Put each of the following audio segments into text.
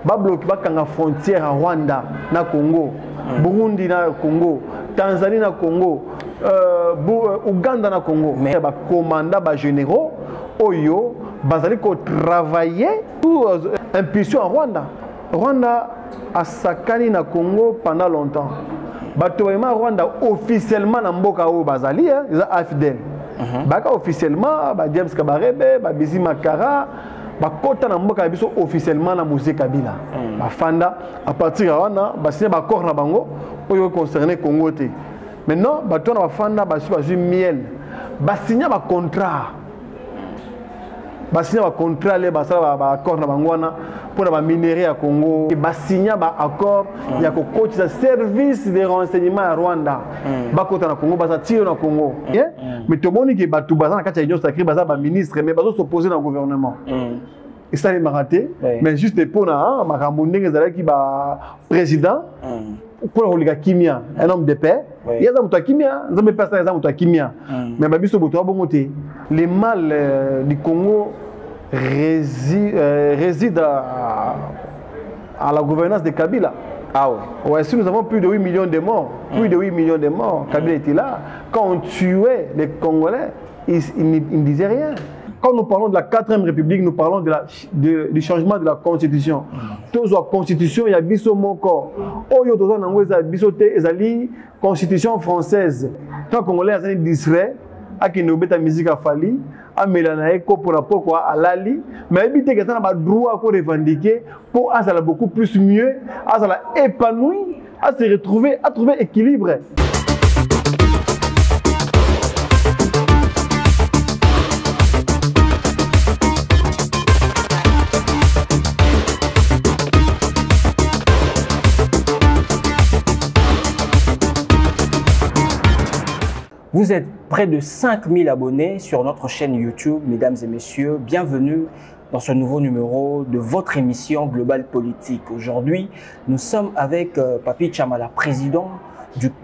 ba bloquer ba kanga frontière à Rwanda na Congo, Burundi na Congo, Tanzanie na Congo, Uganda na Congo. Mais ba commandant ba généraux oyo bazali ko travailler pour impulsion à Rwanda. Rwanda a sakani na Congo pendant longtemps. Batoyema Rwanda officiellement na mboka o bazali ils a AFDL. Baka officiellement ba James Kabarebe, ba Bizi Makara, ba kota na mboka biso officiellement na Mosé Kabila. Ba fanda à partir de wana ba signer ba accord na bango oyo concerné Congo te. Maintenant bato na ba fanda ba su miel. Ba signer ba contrat. Ba signer ba contrat les ba sala ba accord na bango wana pour la minerie à Congo. Ba signer ba accord ya ko coach de service de renseignement à Rwanda. Ba kota na Congo ba sa tire na Congo. Mais tout le monde qui est battu bazan quand il y a sacré bazan ba ministre mais bazan s'opposer dans le gouvernement. Et ça il m'a raté mais juste pour na makambundé ngezala ki ba président pour oliga kimia un homme de paix il y a za kimia nzambe pesa za muta kimia mais ba biso boto bongote les mal du Congo réside à la gouvernance de Kabila. Ah ouais. Ouais, si nous avons plus de 8 millions de morts, plus de 8 millions de morts, Kabila était là. Quand on tuait les Congolais, ils ne disaient rien. Quand nous parlons de la 4e République, nous parlons du changement de la Constitution. Tous la Constitution, il y a biso moko. Oyo toza nango eza biso te ezali Constitution française. Quand Congolais azali distrait, akinobeta musique a fali. À Mélanaï, pour la pourquoi à Lali, mais éviter que ça n'a pas droit à revendiquer pour à ça beaucoup plus mieux, à ça épanoui, à se retrouver, à trouver équilibre. Vous êtes près de 5000 abonnés sur notre chaîne YouTube, mesdames et messieurs. Bienvenue dans ce nouveau numéro de votre émission Global Politique. Aujourd'hui, nous sommes avec Papi Tchamala, président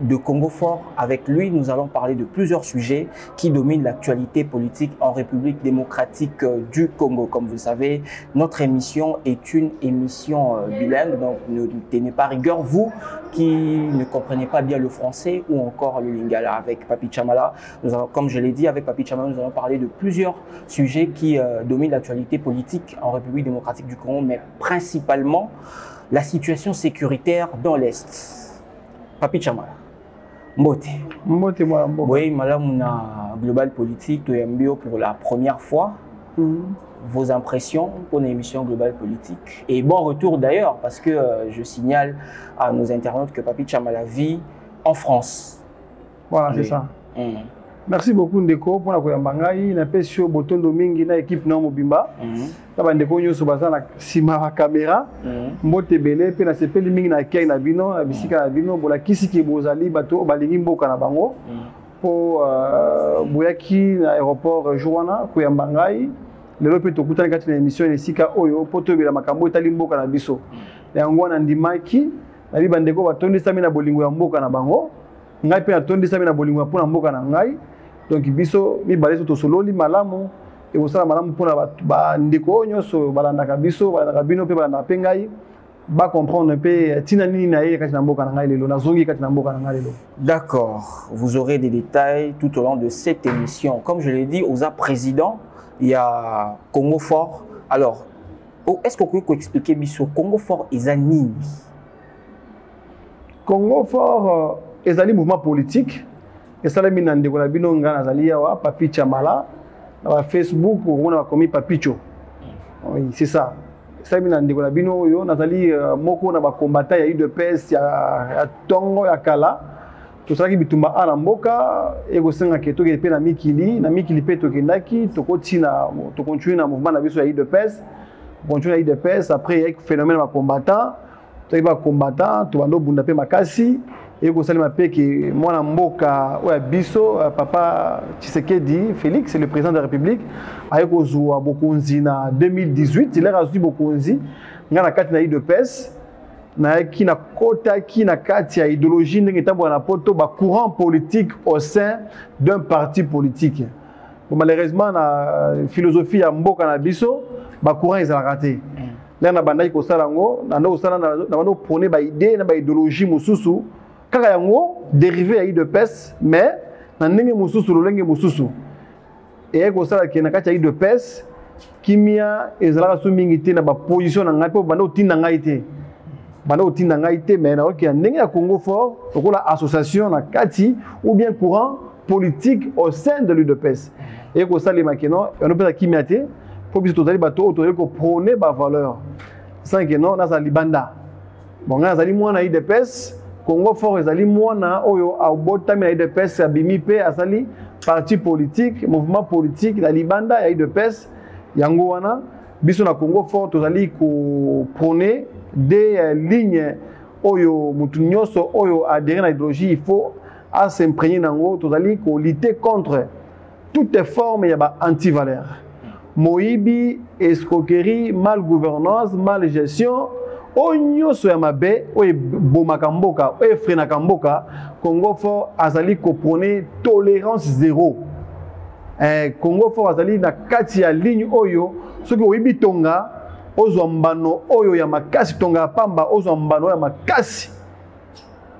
de Congo Fort. Avec lui, nous allons parler de plusieurs sujets qui dominent l'actualité politique en République démocratique du Congo. Comme vous le savez, notre émission est une émission bilingue, donc ne tenez pas rigueur, vous qui ne comprenez pas bien le français ou encore le lingala. Avec Papi Tchamala, comme je l'ai dit, avec Papi Tchamala, nous allons parler de plusieurs sujets qui dominent l'actualité politique en République démocratique du Congo, mais principalement la situation sécuritaire dans l'Est. Papi Tchamala, Mbote. Mbote moi Mbote. Oui, madame, on a Global Politique, Toyambio pour la première fois. Vos impressions pour l'émission Global Politique. Et bon retour d'ailleurs, parce que je signale à nos internautes que Papi Tchamala vit en France. Voilà, c'est ça. Merci beaucoup Ndeko pour la koyambangai na pesio botondo mingi na équipe na mobimba. Na Ndeko nyoso baza na sima caméra. Mbote belé pe na sepeli mingi na kei na bino, bisika na bino bola kisiki bozali bato balingi mboka na bango. Po boyaki na aéroport Joana koyambangai. Lelo pe tokutana kati na émission esika oyo po tobela makambo etali mboka na biso. Yango na ndimaki na bi bandeko batondisa mina bolingo ya mboka na bango. Ngai pe atondisa mina bolingo pour na mboka na ngai. Donc biso mi baleso to sololi malamu e osala malamu pour ba ndeko nyoso balandaka biso balandaka bino pe balanda pe ngai ba comprendre pe tina nini na ye kati na mboka na ngai lelo na zongi kati na mboka na ngai lelo. D'accord, vous aurez des détails tout au long de cette émission. Comme je l'ai dit, aux président, il y a Congo Fort. Alors, est-ce que vous pouvez expliquer biso Congo Fort ezani? Congo Fort ezali mouvement politique. Et ça, les gens qui ont été en train Papi Tchamala, sur Facebook, on a commis Papicho. Oui, c'est ça. Ça, les gens qui ont été en train de combattre, il y a eu de peste, il y a Tongo, il y a Kala. Tout ça qui est en train de se faire, il y a Mikili, Mikili Peto Kendaki, tu continues le mouvement de peste. Continue à de peste, après il y a un phénomène de combattant, tu vas combattant, tu vas au bout de Makassi. Et vous savez que moi, Mboka, Bisso, papa Tshisekedi, Félix, c'est le président de la République, avec Ozoua Bokonzi en 2018, il a reçu Bokonzi, il y a une de PES, il y a une idéologie, il y a un courant politique au sein d'un parti politique. Malheureusement, la philosophie de Mboka Bisso, le courant est raté. na bandai ko sala ngo na ndo sala na ndo prôner ba idée na ba idéologie mususu kaka yango dérivé ya UDPS mais na ndenge mususu lolenge mususu et ko sala ke na kati ya UDPS kimia ezala so mingi te na ba position na ngai po bando tinda ngai te mais na ok ndenge ya Congo fort lokola association na kati ou bien courant politique au sein de l'UDPS et ko sala makeno on peut kimia te pour biso tozali bato autorisé ko prôner ba valeur sans que non na za libanda bon nga zali mwana UDPS Congo fort ezali mwana oyo abotami na UDPS abimi pe asali parti politique mouvement politique la libanda ya UDPS yango wana biso na Congo fort tozali ko prôner des lignes oyo mutu nyonso oyo adhérer na idéologie il faut à s'imprégner nango tozali ko lutter contre toutes les formes ya ba anti-valeurs moyibi, escroquerie, malgouvernance, malgestion, onyoso ya mabe, oye bomakamboka, oye frenakamboka, Congo fort azali ko prôner tolérance zéro. Congo fort azali na kati ya ligne oyo, soki oyibi tonga, ozwa mbano oyo ya makasi tonga pamba, ozwa mbano ya makasi.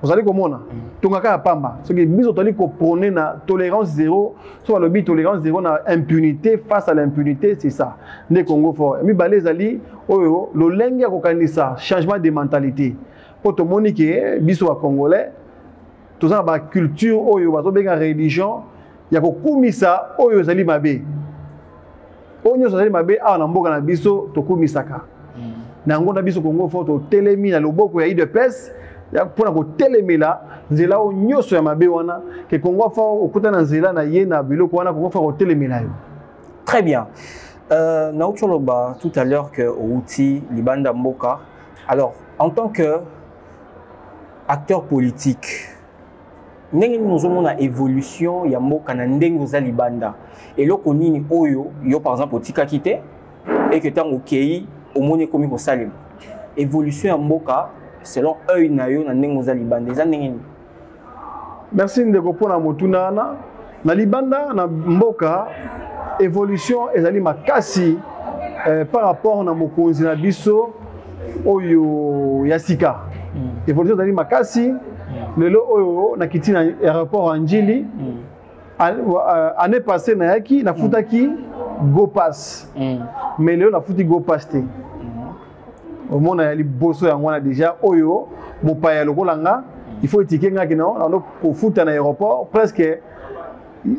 Vous allez comprendre. Tonga ka pamba. Ce qui biso toli ko prôner na tolérance zéro, soit le but tolérance zéro na impunité face à l'impunité, c'est ça. Ne Congo fort. Mi balé zali oyo lo lenge ko kanisa changement de mentalité. Pour to monique biso wa congolais, tout ça ba culture oyo bazo benga religion, ya ko kumisa oyo zali mabe. Onyo zali mabe a na mboka na biso to kumisaka. Na ngonda biso Congo fort to telemi na loboko ya UDPS. Pour na kotelemela nzela o nyoso ya mabe wana ke Congo fort okutana nzela na ye na biloko wana Congo fort kotelemela yo. Très bien. Nautoloba tout à l'heure que outil libanda mboka. Alors en tant que acteur politique ndenge nous avons na évolution ya mboka na ndenge za libanda et loko nini oyo yo par exemple otika kité et que tant okei omoni komi ko salim évolution ya mboka selon œil na yo na ndenge za libanda eza ndenge. Merci ndeko pona motuna na libanda na mboka évolution ezali makasi par rapport na mokonzi na biso oyo yasika évolution ezali makasi lelo oyo na kiti na aéroport Anjili année passée na yaki na futaki go pass mais lelo na futi go pass te. Au monde il y a les bosso ya ngwana déjà oyo mopaya lokolanga il faut étiquer ngaki non ko futa na aéroport presque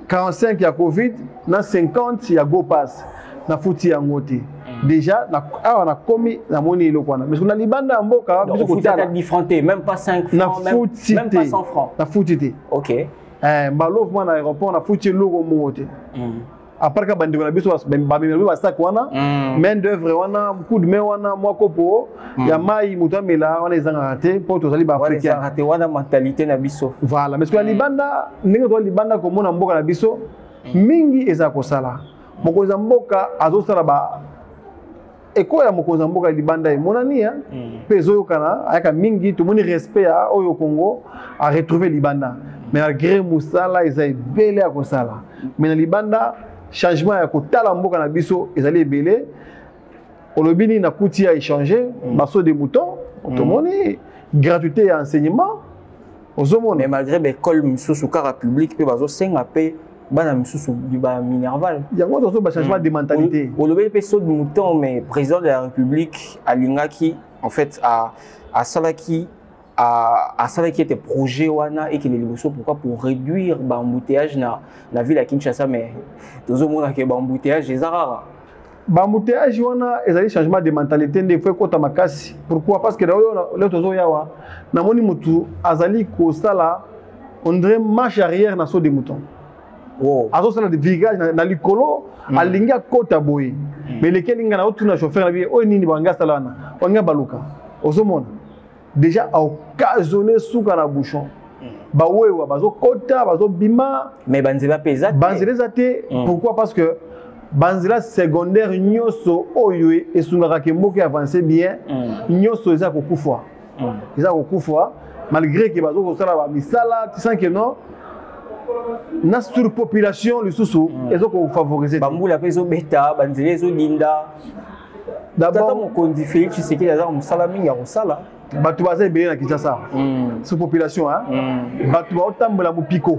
45 ya Covid na 50 ya go pass na futi ya ngote déjà na awa na komi na moni lokwana mais na libanda mboka biso ko tala différenté même pas 5 francs même pas 100 francs na futi. OK mbalo na aéroport na futi logo mote après ka bandeko na biso ba mimelo ba sac wana main d'œuvre wana coup de main wana mwako po ya mai mutamela wana ezanga raté pour tozali ba africain raté wana mentalité na biso voilà mais que libanda ndenge to libanda ko mona mboka na biso mingi eza ko sala mokoza mboka azosala ba eko ya mokoza mboka libanda e monania pezo yokana ayaka mingi to moni respect ya oyo Congo a retrouver libanda mais malgré musala eza bele ya ko sala mais na libanda changement ya kotala mboka na biso ezali ebele olobini na kuti ya échanger baso de moutons otomoni gratuité ya enseignement ozomona mais malgré l'école misusu kara public pe bazo senga pe bana misusu ba Minerval yango tozo ba changement de mentalité olobeli pe so de mouton mais président de la République alingaki en fait à salaki à ça qui était projet wana et qui les liboso pourquoi pour réduire l'embouteillage na la ville à Kinshasa mais tout le monde a que l'embouteillage est rare l'embouteillage wana ezali changement de mentalité ndé faut kota makasi pourquoi parce que le tozo yawa na moni mutu azali ko sala on dirait marche arrière na so de mouton wow azo sala de virage na likolo alinga kota boye mais lequel nga na otuna chauffeur na bi o nini banga sala wana wanga baluka ozomona déjà a occasionné souka na bouchon ba wewa bazo kota bazo bima mais banzela pesa banzela zate pourquoi parce que banzela secondaire nyoso oyo esungaka ke mboka avancer bien nyoso eza kokufa malgré que bazo kosala ba misala tu sens que non na surpopulation le susu ezo ko favoriser bambula peso beta banzela ezo linda D'abord, mon conduit Félix Tshisekedi a un salami à Rosala. Bato baza ebele na Kinshasa. Sous population hein. Bato ba otambola mo piko.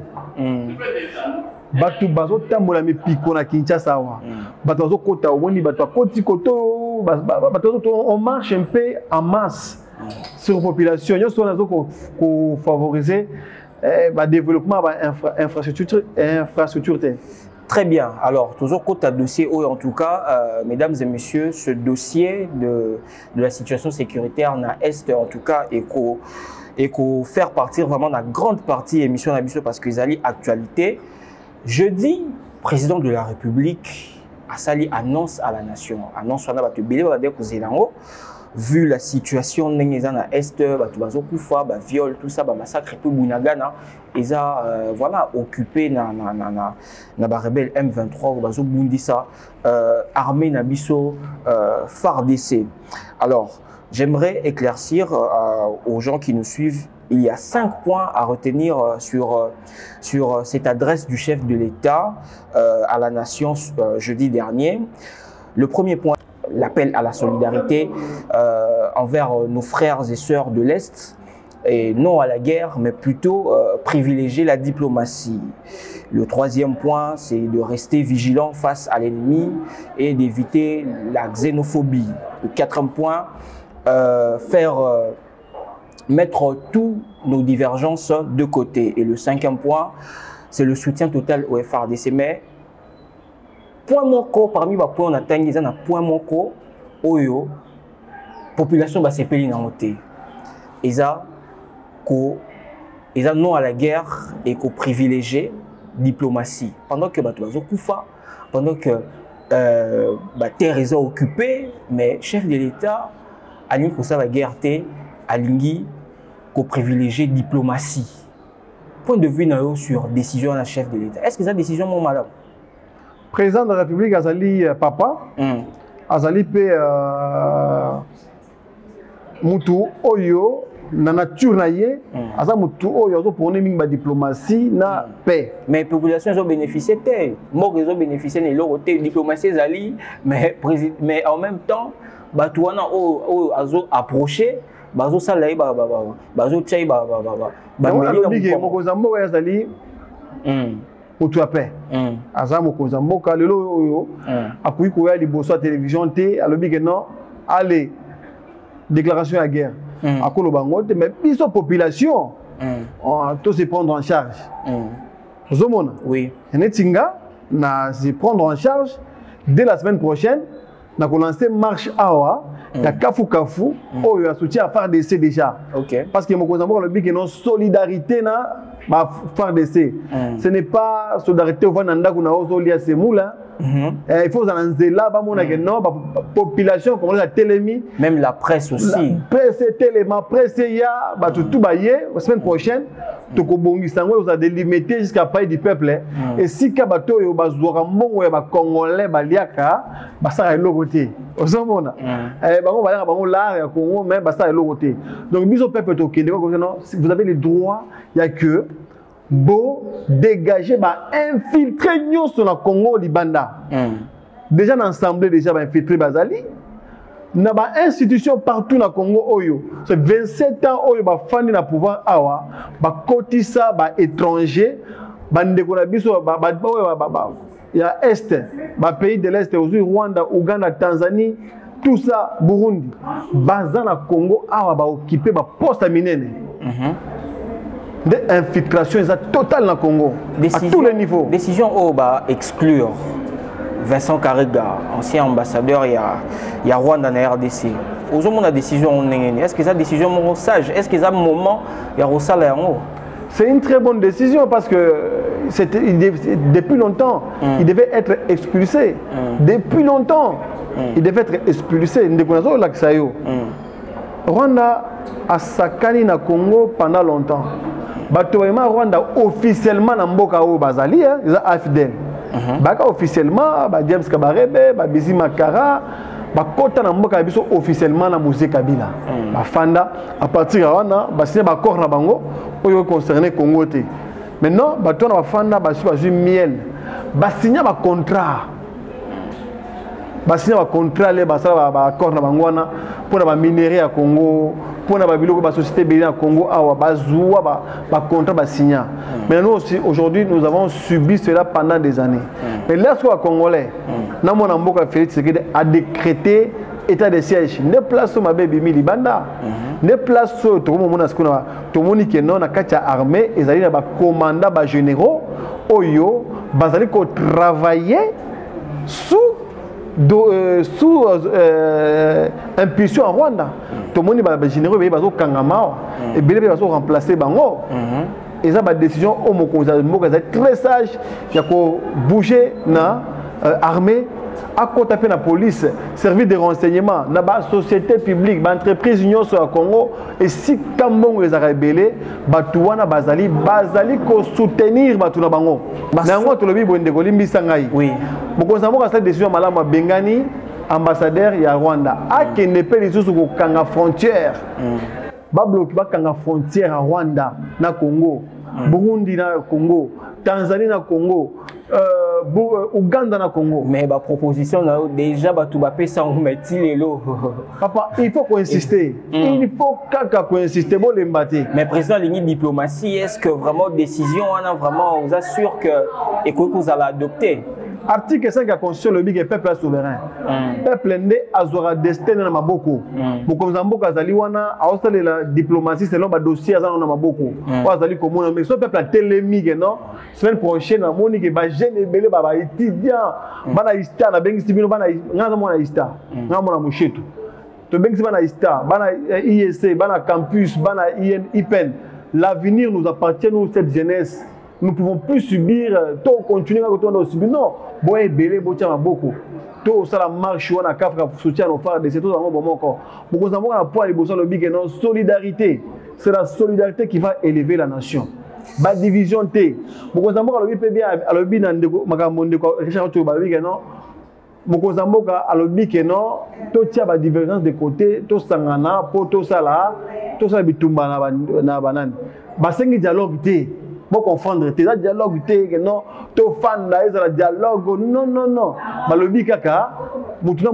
Bato bazo tambola mi piko na Kinshasa wa. Bato bazo kota omoni bato akoti koto bato on marche un peu en masse sur population. Yo so nazo ko favoriser ba développement ba infrastructure. Très bien. Alors, toujours côté dossier, en tout cas, mesdames et messieurs, ce dossier de la situation sécuritaire dans l'Est, en tout cas, et qu'on faire partir vraiment la grande partie émission d'Abisso parce qu'ils allaient actualité. Jeudi, président de la République a sali annonce à la nation. Annonce on a battu belé va dire que Zélango. Vu la situation dans l'Est, bato kufa, viol, tout ça, massacre tout Bunagana, ils ont voilà occupé na rebelle M23 bazo bundisa armée nabiso FARDC. Alors, j'aimerais éclaircir aux gens qui nous suivent. Il y a 5 points à retenir sur cette adresse du chef de l'État à la nation jeudi dernier. Le premier point, l'appel à la solidarité envers nos frères et sœurs de l'Est, et non à la guerre, mais plutôt privilégier la diplomatie. Le troisième point, c'est de rester vigilant face à l'ennemi et d'éviter la xénophobie. Le quatrième point, mettre tous nos divergences de côté. Et le cinquième point, c'est le soutien total au FARDC. Mais point moko parmi les points on atteint ils ont un point moko oyo population va s'épeler dans côté ils ont non à la guerre et qu'au privilégié diplomatie pendant que bato bazo kufa pendant que terre est occupée mais chef de l'État alingi ko ça la guerre té alingi qu'au privilégié diplomatie point de vue sur décision de la chef de l'État est-ce que ça décision mon madame président de la République Azali papa Azali pe mutu oyo na nature na ye aza mutu oyo azo pone mingi ba diplomatie na paix mais population ont bénéficié mort ils ont bénéficié de leur côté diplomatie Azali mais en même temps batuana o azo approcher bazo salai bazo tchai meli mokozambo Azali mutu ya paix aza mokonza mboka lelo oyo akuyi koya liboso ya télévision te alobi ke non allez déclaration à guerre akoloba ngo te mais biso population to se prendre en charge ozomona oui netinga na se prendre en charge dès la semaine prochaine na ko lancer marche awa ya kafu oyo ya soutien à FARDC déjà parce que mokonza mboka alobi ke non solidarité na ba FARDC ce n'est pas solidarité au nanda kuna ozolia semula il faut zanzela ba mona que non population comme la télémi même la presse aussi presse téléma presse ya ba tout baye la semaine prochaine to ko bongisa ngo za délimiter jusqu'à paix du peuple et si ka bato yo bazwaka mbongo ya ba congolais baliaka basaka elokote ozomona bango balaka bango l'art ya Congo mais basaka elokote donc biso peuple to kende ko non vous avez le droit ya que beau dégager ba infiltrer nous sur la Congo libanda déjà l'ensemble déjà ba infiltrer bazali na ba institution partout na Congo oyo c'est 27 ans oyo ba fandi na pouvoir awa ba kotisa ba étranger ba ndeko na biso ba ya est ba pays de l'est aussi Rwanda Ouganda Tanzanie tout ça Burundi baza na Congo awa ba occuper ba poste minene des infiltrations totales dans le Congo, à tous les niveaux. Décision au exclure Vincent Karega, ancien ambassadeur, il y a Rwanda dans la RDC. Aujourd'hui, la décision, est-ce que c'est une décision sage? Est-ce que c'est un moment il y a Rosala? C'est une très bonne décision parce que depuis longtemps, il devait être expulsé. Depuis longtemps, il devait être expulsé. Rwanda a sakani na Congo pendant longtemps. Batoema Rwanda officiellement na mboka o bazali ils AFDL. Baka officiellement ba James Kabarebe, ba Bizi Makara, ba kota na mboka biso officiellement na Mose Kabila. Ba fanda à partir de wana ba signé ba corps na bango oyo concerné Congo te. Maintenant bato na ba fanda ba su miel. Ba signé ba contrat. basigna ba contrat le basala ba accord na bangwana pour na ba minerai ya Congo, pour na ba biloko ba société bénin à Congo awa bazua ba contrat ba signa. Mais nous aussi aujourd'hui nous avons subi cela pendant des années. Mais lorsque les Congolais na mona mboka Félix Tshisekedi a décrété état de siège, ne place ma baby milibanda, ne place tout le monde a ce qu'on a, tout le monde qui est non à katia armée, et zali na ba commandant ba généraux, oyo, bazali ko travailler sous impulsion en Rwanda. Tout le monde ba généraux ba bazo kangama, et belé bazo remplacer bango. Et ça ba décision au mokonza très sage, il y a ko bouger na armée. À côté de la police, service de renseignement, dans la société publique, l'entreprise Union sur le Congo, et si Kambon les a rebellés, Batouana Bazali ko soutenir Batuna Bango. Nango to lobi bonde golimbi sangai. Oui. Beaucoup savons que cette décision malama Bengani, ambassadeur ya Rwanda, a qui ne peut les sous kanga frontière. Ba bloquer ba kanga frontière à Rwanda na Congo, Burundi na Congo, Tanzanie na Congo. Ouganda na Congo. Mais la proposition déjà tout bapé sans mettre l'élo. Papa, il faut qu'on insiste. Il faut qu'on insiste bon les mbaté. Mais président ligne diplomatie, est-ce que vraiment décision on a vraiment vous assure que et que vous allez adopter? Article 5 de la Constitution le big peuple souverain. Peuple ndé azora destin na maboko. Beaucoup mzamboka azali wana aosala la diplomatie selon ba dossier azana na maboko. Ou azali komona mais so peuple a telemi que non semaine prochaine na moni que ba jeune belé ba étudiant bana ista na bengi sibino bana ngaza mona ista. Ngamona mushetu. To bengi bana ista, bana IEC, bana campus, bana IPEN. L'avenir nous appartient nous cette jeunesse. Nous ne pouvons plus subir, tout continuer à subir. Non, bon et belé, bon tiens beaucoup. Tout ça la marche ou on a qu'à soutien nos frères de ces tout dans mon encore. Beaucoup d'enfants à poids les besoins le big non solidarité. C'est la solidarité qui va élever la nation. Ba division T. Beaucoup d'enfants à le big bien à le big dans des magamonde quoi. Richard tu vas big non. Beaucoup d'enfants à le big non. Tout tient ba divergence de côté. Tout sangana pour tout ça là. Tout ça bitumba na banane. Ba sengi dialogue T. Pour confondre, tu as dialogue, tu non, tu fan là, dialogue, non, non, non. Balobi kaka, mutuna,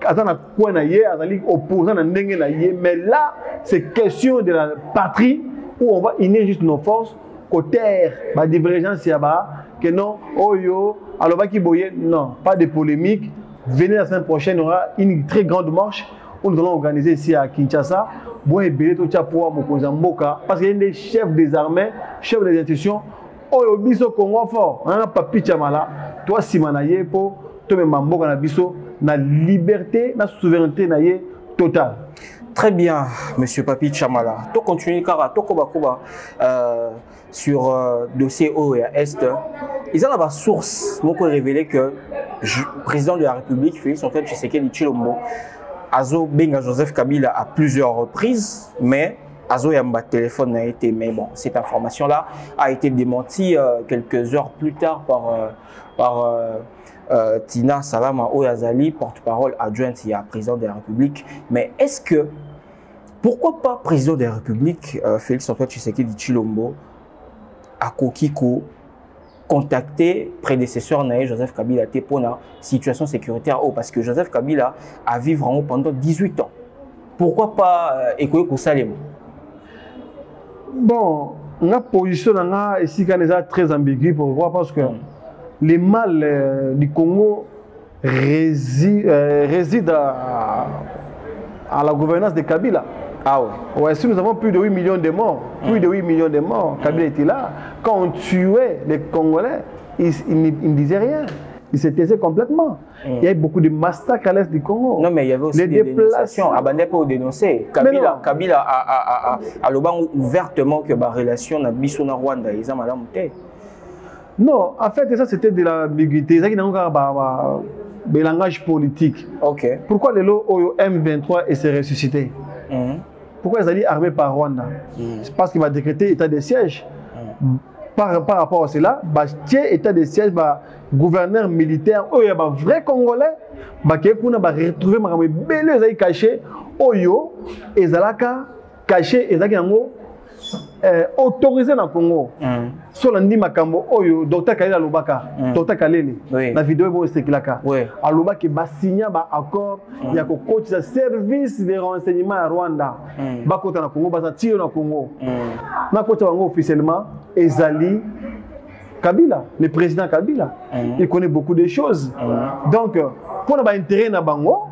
attends, quoi na yé, azali opposant na ndenge na yé, mais là, c'est question de la patrie où on va unir juste nos forces, côté, la divergence là-bas, que non, oh yo, alors va qui boye, non, pas de polémique. Venez la semaine prochaine, il y aura une très grande marche où nous allons organiser ici à Kinshasa. Bon et belé tout ça pour Mokozamboka parce qu'il y a des chefs des armées, chefs des institutions. Oh yo biso Congo fort, hein papi chamala, toi simanaye pour toi même Mamboka na biso na liberté, na souveraineté na yé totale. Très bien, monsieur Papi Chamala. Tu continues car tu koba sur dossier O et Est. Ils ont la source, moi révélé que le président de la République Félix Antoine Tshisekedi Tshilombo Azo Benga Joseph Kabila à plusieurs reprises, mais Azo Yamba téléphone n'a été. Mais bon, cette information-là a été démentie quelques heures plus tard par Tina Salama Oyazali, porte-parole adjointe et président de la République. Mais est-ce que, pourquoi pas président de la République, Félix Antoine Tshisekedi Tshilombo, à Kokiko, contacter prédécesseur Naé Joseph Kabila pour la situation sécuritaire parce que Joseph Kabila a vécu vraiment pendant 18 ans. Pourquoi pas Ekoye Kosalem? Bon, la position ici est très ambiguë. Pourquoi? Parce que les mal du Congo résident à la gouvernance de Kabila. Ah ouais. Ouais, si nous avons plus de 8 millions de morts, Kabila était là. Quand on tuait les Congolais, il ne disait rien. Il se taisait complètement. Il y avait beaucoup de massacres à l'est du Congo. Non, mais il y avait aussi des dénonciations. Abandé pour dénoncer. Kabila a ouvertement que la relation na biso na Rwanda, ils ont madame. Non, en fait, ça c'était de l'ambiguïté. C'est un langage politique. Ok. Pourquoi le lot M23 s'est ressuscité? Pourquoi ils allaient armés par Rwanda? C'est parce qu'il va décréter état de siège. Par rapport à cela, état de siège, gouverneur militaire, il y a un vrai Congolais, qui va retrouver les belés caché, Oyo, et Zalaka caché, et autorisé dans le Congo. Sur l'andi makambo oyo docteur Kalele Alobaka, docteur Kalele. La vidéo est séquilaka. Alobaka ba signé ba accord il y a coach de service de renseignement à Rwanda. Ba kota na Congo ba tire na Congo. Na kota bango officiellement ezali Kabila, le président Kabila. Il connaît beaucoup de choses. Donc pour na ba intérêt na bango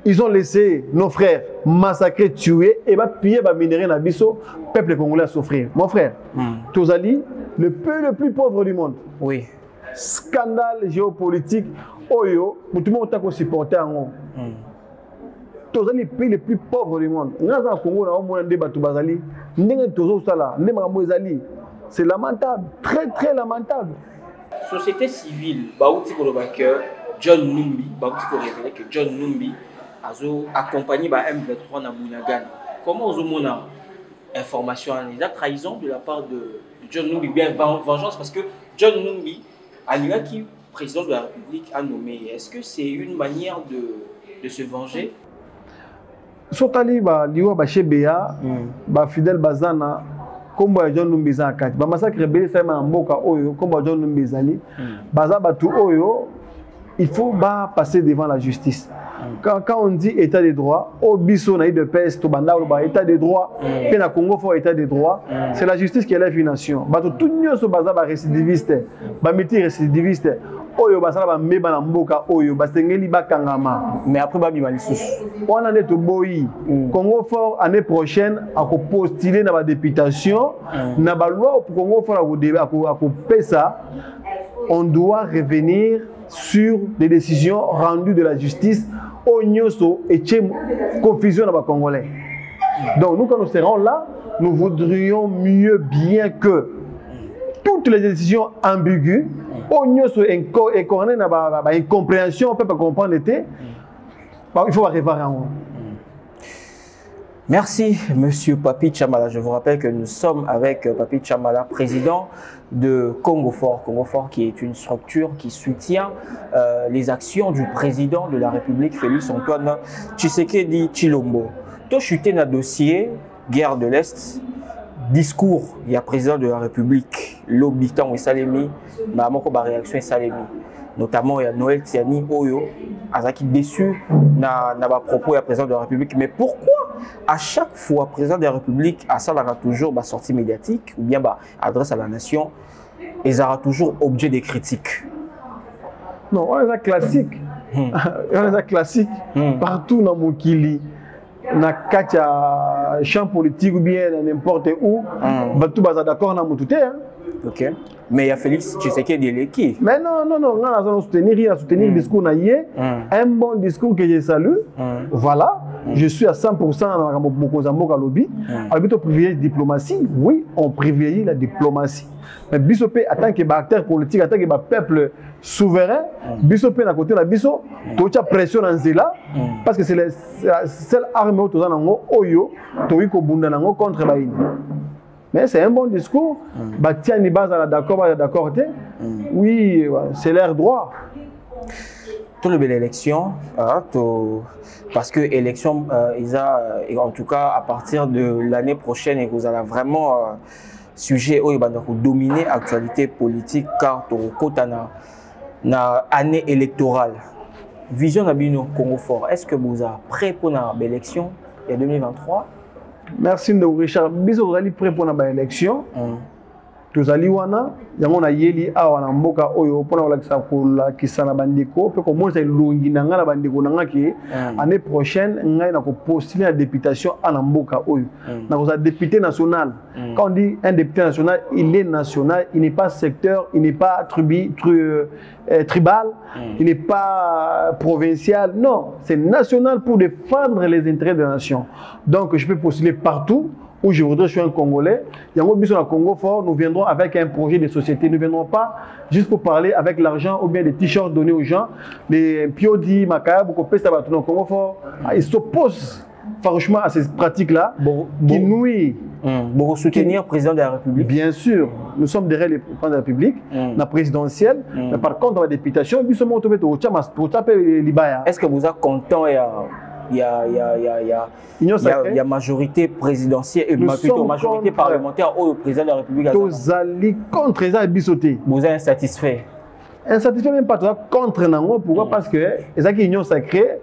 ils ont laissé nos frères massacrer, tuer et piller les minéraux dans biso, peuple congolais à souffrir. Mon frère, Tozali, le pays le plus pauvre du monde. Oui. Scandale géopolitique, Oyo, tout le monde a supporté en Tozali, le pays le plus pauvre du monde. Nous avons Congo, nous avons débat tout Bazali. C'est lamentable, très très lamentable. Société civile, Baouti Kolobaker, John Numbi, Baouti révélé que John Numbi a accompagné M23 dans Mounagan. Comment vous avez information les trahisons de la part de John Numbi, bien vengeance, parce que John Numbi, qui président de la République, a nommé. Est-ce que c'est une manière de se venger? Sotali liwa ba chebea ba fidèle bazana kombo ya John Numbi zakati ba massacre rebelle ça ma mboka oyo kombo John Numbi zali baza batu oyo il faut passer devant la justice. Quand on dit état de droit, au biso na de peste, au banda état de droit, puis na Congo faut état de droit, c'est la justice qui élève une nation. Bato tout nyo so baza ba récidiviste, ba meti récidiviste. Oyo basala ba meba na mboka oyo basengeli bakangama. Mais après ba bima lisusu. On en est au boyi. Congo fort année prochaine à postuler na ba députation, na ba loi pour Congo fort à pesa. On doit revenir sur les décisions rendues de la justice au Nyoso et confusion dans les Congolais. Donc nous, quand nous serons là, nous voudrions mieux bien que toutes les décisions ambiguës, au Nyoso et corner dans la incompréhension, on ne peut pas comprendre l'été, il faut réparer en haut. Merci, Monsieur Papi Tchamala. Je vous rappelle que nous sommes avec Papi Tchamala, président de Congo Fort. Congo Fort qui est une structure qui soutient les actions du président de la République, Félix Antoine Tshisekedi Tshilombo. Tout chuté dans le dossier guerre de l'Est, discours, il y a président de la République, l'habitant et Salemi, ma réaction et Salemi. Notamment il y a Noël Tiani Oyo, Azaki déçu na propos du président de la République. Mais pourquoi à chaque fois le président de la République a ça toujours sortie médiatique ou bien adresse à la nation, ils aura toujours objet de critiques? Non, on est classique. On est classique partout dans mon kili. Na katia champ politique ou bien n'importe où, tout basa d'accord na mutute. Ok. Mais il y a Félix Tshisekedi qui. Mais non, on a soutenir le discours naïe, un bon discours que je salue. Voilà, je suis à 100% dans mon Mozambique à lobby. On privilégie la diplomatie. Oui, on privilégie la diplomatie. Mais Bissopé, en tant que acteur politique, en tant que peuple souverain, Bissopé à côté de la Bisso, tu as pression dans Zéla, parce que c'est la seule arme où tu as Oyo, tu as contre Baïni. Mais c'est un bon discours. Batiani Baza d'accord, oui, c'est leur droit. Tout le bel élection, parce que l'élection, en tout cas à partir de l'année prochaine, et vous allez vraiment sujet où il va dominer l'actualité politique car tu na année électorale. Vision d'Abino Congo Fort, est-ce que vous êtes prêt pour l'élection en 2023? Merci de Richard. Vous êtes prêt pour l'élection? Tous allez wana yango na yeli awa na mboka oyo pona kolakisa kolakisa bandeko pe komonisa elongi na nga na bandeko na nga ki année prochaine ngai na ko postuler la députation à na mboka oyo na ko député national. Quand on dit un député national, il est national, il n'est pas secteur, il n'est pas tribal, il n'est pas provincial, non, c'est national pour défendre les intérêts de la nation. Donc je peux postuler partout où je voudrais, je suis un Congolais. Il y a un besoin à Congo Fort, nous viendrons avec un projet de société. Nous ne viendrons pas juste pour parler avec l'argent ou bien des t-shirts donnés aux gens. Les Piodi, Makaya, Bokopesta, Batuno, Congo Fort, ils s'opposent farouchement à ces pratiques-là qui nuisent. Pour soutenir le président de la République? Bien sûr, nous sommes derrière le président de la République, la présidentielle. Mais par contre, dans la députation, est-ce que vous êtes content il y a majorité présidentielle et plutôt majorité parlementaire au président de la République. Tous allés contre les bisotés. Vous êtes insatisfait? Insatisfait même pas toi contre Nango. Pourquoi? Parce que les union sacrée,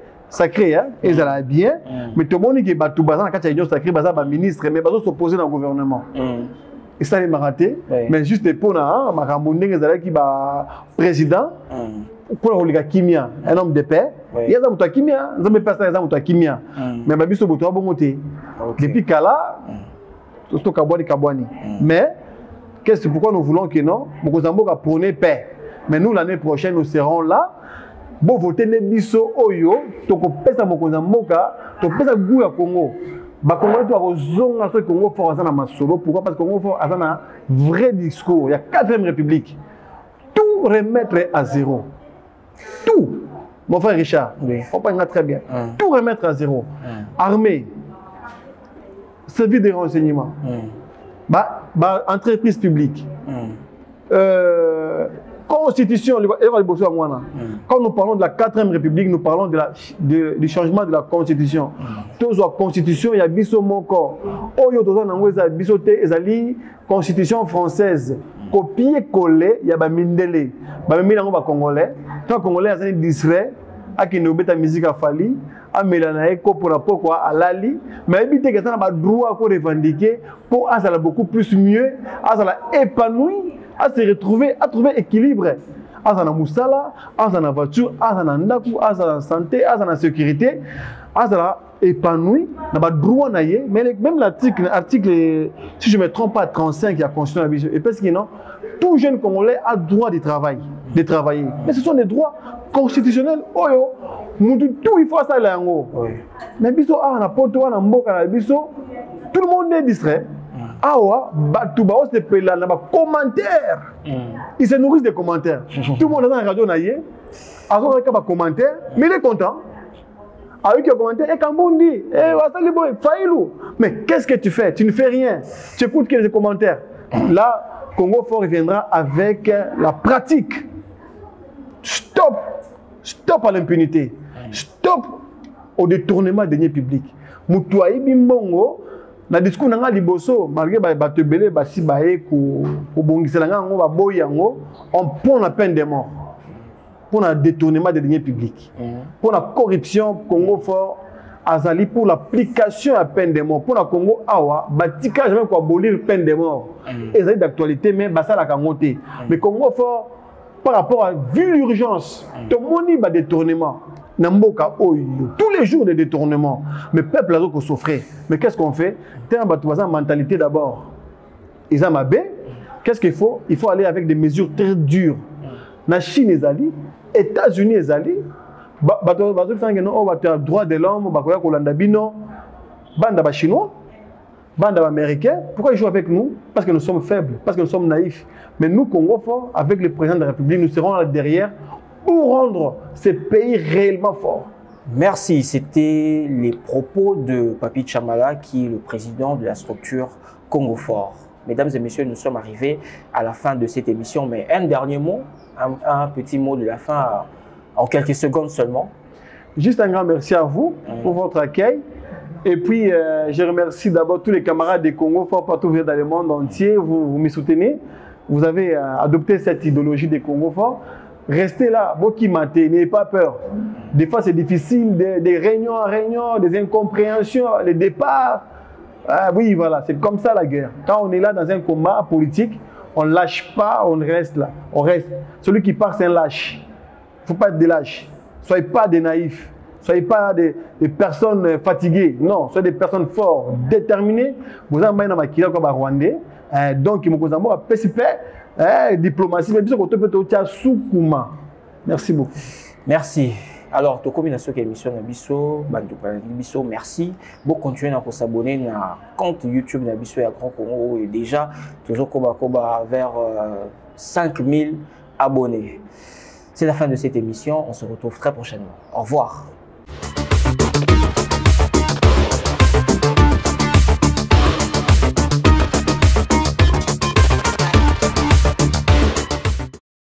hein, ils allaient bien, mais tout le monde qui est battu, quand il y a union sacrée, il ministre, mais ils s'opposer dans le gouvernement. Et ça, il m'a raté. Mais juste pour ma qui va président. Pour le Kimia, un homme de paix, il y a un Kimia, un homme de paix, Kimia. Mais ma biso boto bon côté. Depuis Kala, tout ce Kabouani. Mais qu'est-ce pourquoi nous voulons que non, Mokozambo a prôné paix. Mais nous l'année prochaine nous serons là. Bon voter les biso oyo, to ko pesa Mokozambo to pesa goût à Congo. Ba Congo doit rezonga ce Congo fort à masolo. Pourquoi? Parce que Congo fort à un vrai discours. Il y a 4e République. Tout remettre à zéro. Tout, mon frère Richard, on parle très bien. Tout remettre à zéro. Armée, service de renseignement, entreprise publique, constitution. Quand nous parlons de la 4e République, nous parlons du changement de la constitution. Tous la constitution, il y a biso mon corps. Constitution française. Copier-coller, il y a Mindele. Mindele congolais. Quand congolais sont distraits, à qui nous met la musique à Fali, à Mélanaï, pour la pourquoi à Lali, mais éviter que ça n'a pas droit à revendiquer pour à ça beaucoup plus mieux, à ça épanoui, à se retrouver, à trouver équilibre. À ça moussala, à ça voiture, à ça ndaku, à ça santé, à ça sécurité, à ça épanoui, n'a pas droit à y mais même l'article, si je ne me trompe pas, 35 il y a constitution et parce que non, tout jeune congolais a droit de travailler. Mais ce sont des droits constitutionnels. Oh yo, tout il faut ça là en haut. Mais biso on a poto on a mboka biso, tout le monde est distrait. Ah ouais, tout le monde se peut là, commentaires. Ils se nourrissent des commentaires. Tout le monde est dans la radio naïe, alors il y a des commentaires, mais il est content. Avec un commentaire, et Kambundi, mais qu'est-ce que tu fais? Tu ne fais rien. Tu écoutes quelques commentaires. Là, Congo Fort reviendra avec la pratique. Stop à l'impunité. Stop au détournement des deniers publics. Moutouaï bimbongo, na discours nanga liboso, malgré batebele basi baé ko bongiselanga ngo ba boyango, on prend la peine de mort. Pour le détournement des deniers publics, pour la corruption, Congo Fort, Azali pour l'application à peine de mort, pour la Congo Awa, Batika jamais quoi abolir peine de mort. Et ça d'actualité, mais ça la Kangote. Mais Congo Fort, par rapport à vu l'urgence, tout le monde a détournement. Namboka Oyo, tous les jours de détournement. Mais le peuple a souffert. Mais qu'est-ce qu'on fait? C'est une mentalité d'abord. Ils ont mabé. Qu'est-ce qu'il faut? Il faut aller avec des mesures très dures. La Chine est allée, États-Unis est allé, droit de l'homme, banda chinois, banda américain. Pourquoi ils jouent avec nous? Parce que nous sommes faibles, parce que nous sommes naïfs. Mais nous, Congo Fort, avec le président de la République, nous serons là derrière pour rendre ce pays réellement fort. Merci. C'était les propos de Papi Chamala, qui est le président de la structure Congo Fort. Mesdames et messieurs, nous sommes arrivés à la fin de cette émission, mais un dernier mot, un petit mot de la fin, en quelques secondes seulement. Juste un grand merci à vous pour votre accueil. Et puis, je remercie d'abord tous les camarades des Congo Fort partout dans le monde entier. Vous me soutenez. Vous avez adopté cette idéologie des Congo Fort. Restez là, vous qui matez, n'ayez pas peur. Des fois, c'est difficile, des réunions en réunion, des incompréhensions, les départs. Ah oui, voilà, c'est comme ça la guerre. Quand on est là dans un combat politique, on ne lâche pas, on reste là. On reste. Celui qui part, c'est un lâche. Il ne faut pas être des lâches. Soyez pas des naïfs. Soyez pas des personnes fatiguées. Non, soyez des personnes fortes, déterminées. Vous avez un maquillage comme un Rwandais. Donc, il faut que diplomatie. Merci beaucoup. Merci. Alors, tu as cette émission Nabiso, merci. Vous continuez à vous abonner à compte YouTube Nabiso et à Grand Congo. Et déjà, toujours vers 5000 abonnés. C'est la fin de cette émission. On se retrouve très prochainement. Au revoir.